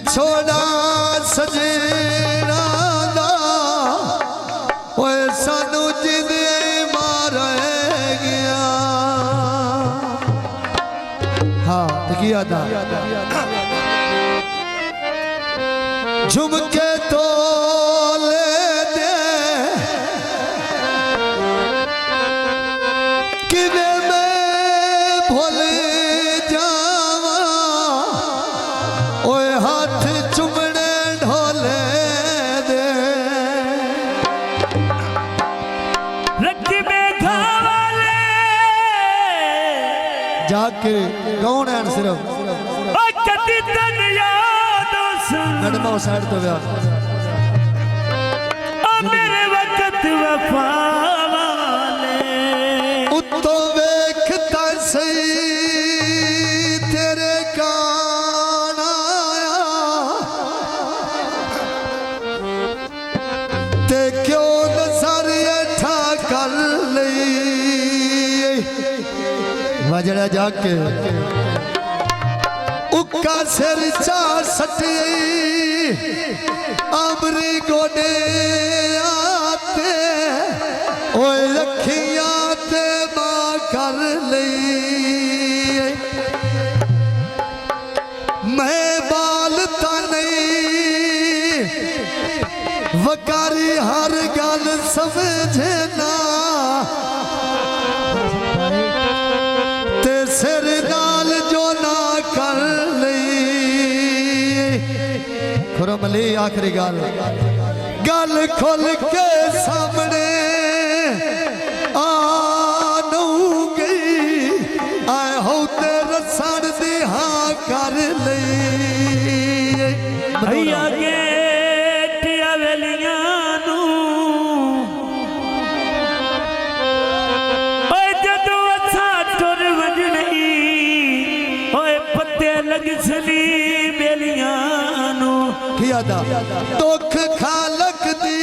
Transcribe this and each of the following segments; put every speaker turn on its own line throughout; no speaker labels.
विछोड़ा सजना दा ओए सानू जिदे मार गया। हाँ किया था झुमके तो ले दे किने मैं भूल जावा ओए हाथ चुमने ढोले दे
रखी में खावाले
जाके कौन है सिर्फ
कति तन याद
मैडम साइड तो व्या
मेरे वक्त वफा वाले
उत्तो वेखता सही तेरे कान आया ते क्यों नजर ठा कर लई वजड़ा जाके उक्का सिर चार सटी अमरी गोडे आते ओए रखिया ते मां कर लई मैं बालता नहीं वकारी हर गल समझे ना ते सिर नाल जो ना कर खुरमली आखिरी गल खोल के सामने आनूंगी आए हो तेरे सड़ दी हाँ कर लई
भैया गेटिया वेलियां नू ओए जदों असा टुर वजनी ओए पत्ते लग सनी बेलियां नू
किया था दुख खालक दी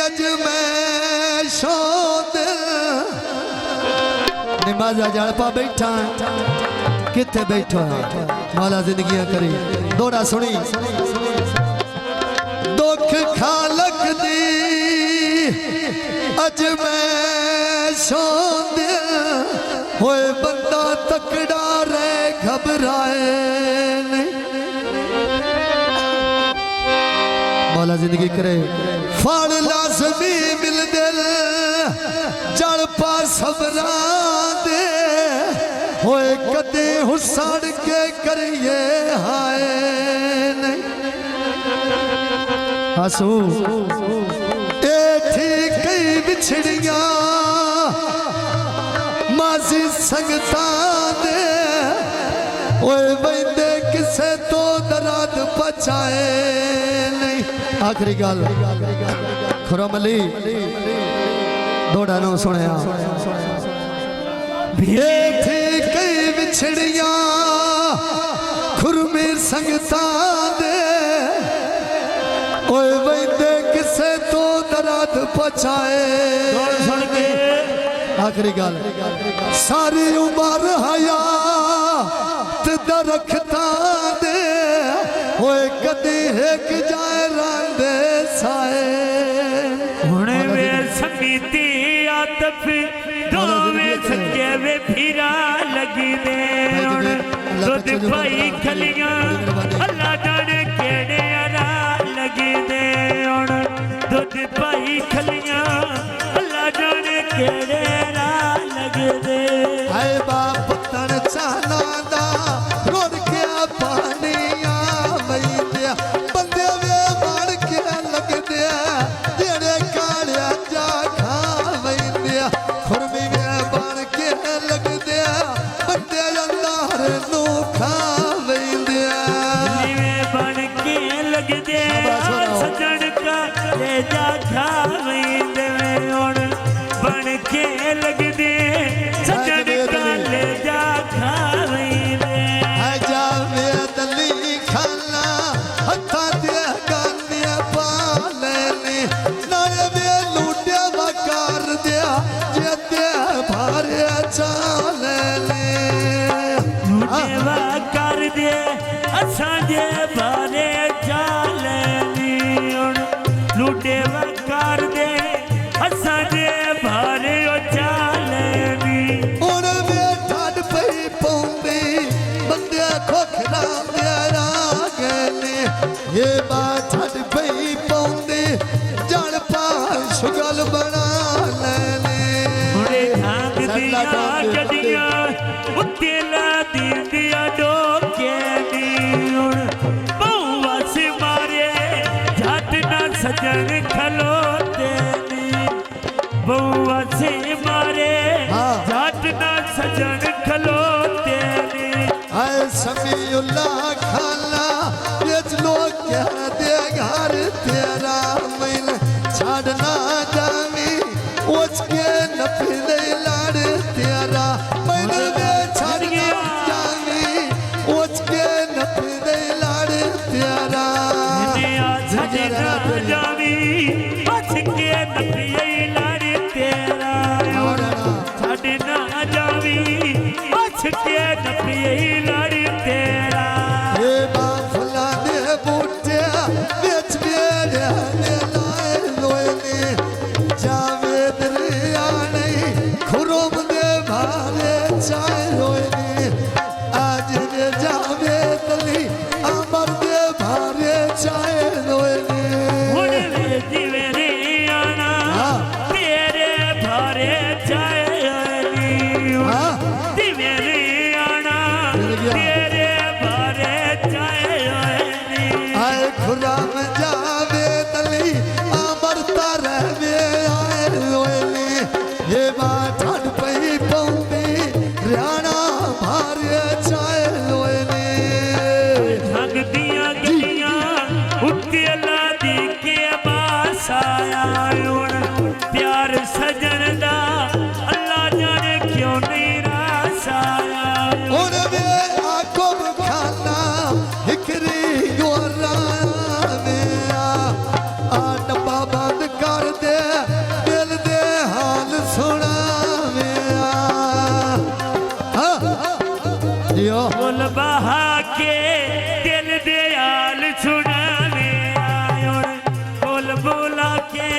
अज मैं शोद निमाजा जड़पा बैठा किथे बैठा माला जिंदगियां करी दोड़ा सुनी दुख खालक दी अज मैं शोद होए बंदा तकड़ा रे घबराए नहीं मौला जिंदगी करे फल लाजमी मिल दिल जड़ पा सबरा दे होए कदे हुसड़ के करिए हाय नहीं हसू ए ठीक कई बिछड़िया माजी संगता दे ओए बंदे किसे तो दराद बचाए नहीं आखिरी गल खुरमली दोड़ा नो सुनिया थी कई बिछड़िया खुरमीर संगता दे ओए बंदे किसे तो दराद बचाए आखिरी गल सारी उम्र हया दरखता दे होए कदी एक जाए रांदे साए
हुणे वे समीती आतफ दोवे सच्चे वे फिरा लगी दे हुण दुध पाई खलियां अल्लाह जाने केड़े अरा लगी दे हुण दुध पाई खलियां अल्लाह जाने केड़े अरा लगी दे
हाय बाप तन चाना दा रोड के पानिया मई दिया बंदे वे मार के लग दिया जेड़े कालिया जा खा मई दिया खुरमी वे बन के लग दिया बंदे अंदर नो खा मई दिया
वे बन के लग दिया सजन का ले जा खा मई दे हुण बन के लग दे सजन का ले जा खा मई दे
जा वे दली खाना हथा दे गानिया पाले ने नाले वे लूटिया वकार दिया जे ते भारे चाले ने
लूटे वकार दे असांजे बारे चाले नी हुण लूटे वकार दे असांजे बारे चाले नी
ਹੁਣ ਵੇ ਠੱਡ ਪਈ ਪਉਂਦੀ ਬੰਦਿਆ ਖੋਖਰਾ ਮੇਰਾ ਗਲੇ ਇਹ ਬਾਤ ਠੱਡ ਪਈ ਪਉਂਦੀ ਜਲ ਪਾਲ ਸ਼ੁਗਲ ਬਣਾ ਲੈਨੇ
ਹੁਣੇ ਠਾਂਗ ਦੀਆਂ ਗੱਡੀਆਂ ਉੱਤੇ ਲਾ ਦਿੰਦੀਆਂ ਡੋਕੇ ਨੀ ਹੁਣ ਪਊਆ ਸੇ ਮਾਰੇ ਜੱਟ ਨਾ ਸਜਣ ਖਲੋਤੇ ਨੀ ਪਊਆ ਸੇ ਮਾਰੇ ਜੱਟ ਨਾ ਸਜਣ ਖਲੋਤੇ ਨੀ
ਆਏ ਸਮੀਉੱਲਾ ਖਾਨਾ ਵਿੱਚ ਲੋਕ ਕਹਦੇ ਘਰ ਤੇਰਾ ਮੈਨ ਛੱਡ ਨਾ ਜਾਵੀਂ ਉਸ ਕੇ ਨਫਲੇ ਲੜ ਤੇਰਾ ਮੈਨ ਵੇ ਛੱਡ ਨਾ ਜਾਵੀਂ ਉਸ ਕੇ ਨਫਲੇ ਲੜ ਤੇਰਾ
ਛੱਡ ਨਾ ਜਾਵੀਂ ਬਚ ਕੇ ਨਪੀਏ ਲੜ ਤੇਰਾ ਛੱਡ ਨਾ ਜਾਵੀਂ ਬਚ ਕੇ ਨਪੀਏ ਲੜ ਤੇਰਾ
ਇਹ ਬਾਫਲਾ ਦੇ ਬੂਟਿਆਂ ਵਿੱਚ ਮੇਰੇ ਨੇ ਲਾਏ ਲੋਏ ਨੇ ਜਾਵੇ ਦਰਿਆ ਨਹੀਂ ਖੁਰਮ ਦੇ ਭਾਰੇ ਚਾਏ ਲੋਏ ਨੇ ਅੱਜ ਦੇ ਜਾਵੇ ਤਲੀ ਅਮਰ ਦੇ ਭਾਰੇ ਚਾਏ ਲੋਏ
ਹੁਣ
ਨੇ
ਵੇ ਜਿਵੇਂ ਰੇ ਆਣਾ ਤੇਰੇ ਭਾਰੇ ਚਾਏ ਨੀ ਜਿਵੇਂ ਰੇ ਆਣਾ ਤੇਰੇ ਭਾਰੇ ਚਾਏ ਨੀ
ਆਏ ਖੁਰਾਮ ਜਾਵੇ ਤਲੀ ਅਮਰ ਤਰਵੇ ਆਏ ਲੋਏ ਨੇ ਇਹ ਬਾਤ ਠੱਡ ਪਈ ਪਉਂਦੀ ਰਿਆਣਾ ਭਾਰੇ ਚਾਏ ਲੋਏ ਨੇ
ਠੱਗ ਦੀਆਂ ਗੱਡੀਆਂ ਉੱਤੇ ਲਾ ਦੀ ਕੇ ਬਾਸ ਆਇਆ ਹੁਣ ਪਿਆਰ ਸਜਣ ਦਾ ਅੱਲਾ ਜਾਣੇ ਕਿਉਂ ਨਹੀਂ ਰਾਸ ਆਇਆ
ਹੁਣ ਵੇ ਆਕੋ ਖਾਨਾ ਹਿਕਰੀ ਗੋਰਾ ਮੇਰਾ ਆ ਡੱਬਾ ਬੰਦ ਕਰ ਦੇ ਦਿਲ ਦੇ ਹਾਲ ਸੁਣਾ ਮੇਰਾ ਜਿਓ
ਬੋਲ ਬਹਾ ਕੇ ਦਿਲ ਦੇ ਹਾਲ ਸੁਣਾਵੇ ਹੁਣ ਬੋਲ ਬੋਲਾ ਕੇ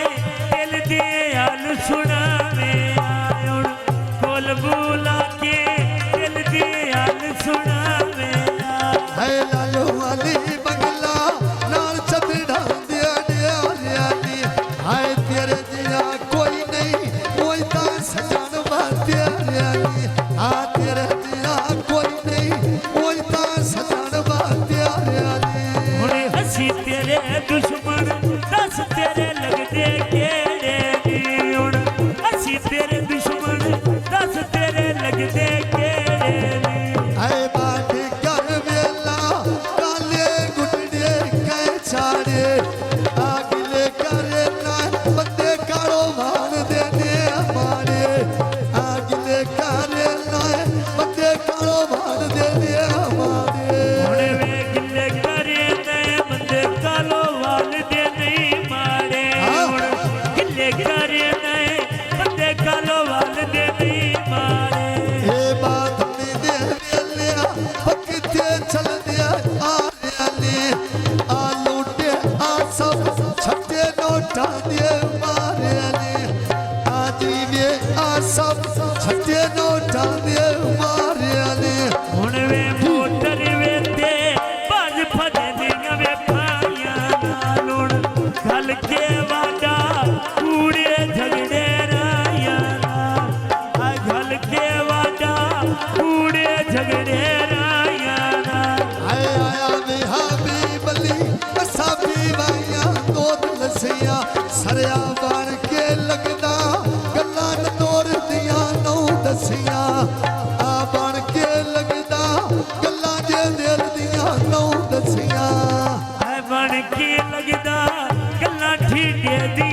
ਦਿਲ ਦੇ ਹਾਲ ਸੁਣਾਵੇ ਹੁਣ ਬੋਲ ਬੋਲਾ ਕੇ ਦਿਲ ਦੇ ਹਾਲ ਸੁਣਾਵੇ
ਹੈ ਲਾਲੋ ਵਾਲੀ ਬੰਗਲਾ ਨਾਲ ਚਤੜਾ ਦਿਆ ਦਿਆ ਨੀ ਹਾਏ ਤੇਰੇ ਜਿਹਾ ਕੋਈ ਨਹੀਂ ਕੋਈ ਤਾਂ ਸਜਣ ਵਾਤਿਆ ਨੀ ਆ ਤੇਰੇ ਜਿਹਾ ਕੋਈ ਨਹੀਂ ਕੋਈ ਤਾਂ ਸਜਣ ਵਾਤਿਆ ਨੀ
ਹੁਣ ਅਸੀਂ ਤੇਰੇ ਦੁਸ਼ਮਣ ਦੱਸ ਤੇਰੇ ਲੱਗਦੇ ਕਿਹੜੇ ਨੀ ਹੁਣ ਅਸੀਂ ਤੇਰੇ ਦੁਸ਼ਮਣ ਦੱਸ ਤੇਰੇ ਲੱਗਦੇ ਕਿਹੜੇ ਨੀ
ਆਏ ਬਾਟੀ ਕਰ ਵੇਲਾ ਕਾਲੇ ਗੁੱਡੇ ਕਹਿ ਛਾੜੇ ਆਗਲੇ ਕਰੇ ਨਾ ਬੰਦੇ ਕਾਰੋ ਵਾਲ ਦੇ ਨੇ ਮਾਰੇ ਆਗਲੇ ਕਰੇ ਨਾ ਬੰਦੇ ਕਾਰੋ ਵਾਲ ਦੇ ਨੇ ਮਾਰੇ
ਹੁਣ ਵੇ ਗਿੱਲੇ ਕਰੇ ਤੇ ਬੰਦੇ ਕਾਲੋ ਵਾਲ ਦੇ ਨਹੀਂ ਮਾਰੇ ਹੁਣ ਗਿੱਲੇ ਕਰੇ ਤੇ ਬੰਦੇ ਕਾਲੋ ਵਾਲ ਦੇ ਨਹੀਂ ਮਾਰੇ
ਇਹ ਬਾਤ ਨਹੀਂ ਦੇ ਵੇਲਿਆ ਪੱਕਿੱਥੇ ਚਲਦਿਆ ਆ ਰਿਆ ਨੇ ਆ ਲੂਟੇ ਆ ਸਭ ਛੱਡੇ ਨੋਟਾਂ ਦੇ ਮਾਰਿਆ ਨੇ ਆ ਜੀਵੇ ਆ ਸਭ ਛੱਡੇ ਨੋਟਾਂ ਦੇ ਮਾਰਿਆ ਨੇ
ਹੁਣ ਵੇ ਮੋਟਰ ਵੇ ਤੇ ਭੱਜ ਭੱਜੇ ਦੀਆਂ ਵੇ ਪਾਈਆਂ ਨਾਲ ਹੁਣ ਗੱਲ ਕੇ ਵਾਡਾ ਕੂੜੇ ਝਗੜੇ ਰਾਇਆ ਨਾਲ ਆ ਗੱਲ ਕੇ ਵਾਡਾ ਕੂੜੇ ਝਗੜੇ ਰਾਇਆ ਨਾਲ
ਆਏ ਆਇਆ ਵੀ ਹਾਬੀ ਬੱਲੀ ਅਸਾਬੀ ਵਾਈਆਂ ਦੋਦ ਲਸੀਆਂ ਸਰਿਆ ਬਣ ਕੇ ਲੱਗਦਾ ਗੱਲਾਂ ਨਤੋਰ ਦੀਆਂ ਨੌ ਦਸੀਆਂ ਆ ਬਣ ਕੇ ਲੱਗਦਾ ਗੱਲਾਂ ਜੇ ਦਿਲ ਦੀਆਂ ਨੌ ਦਸੀਆਂ
ਐ ਬਣ ਕੇ ਲੱਗਦਾ ਗੱਲਾਂ ਠੀਡੇ ਦੀ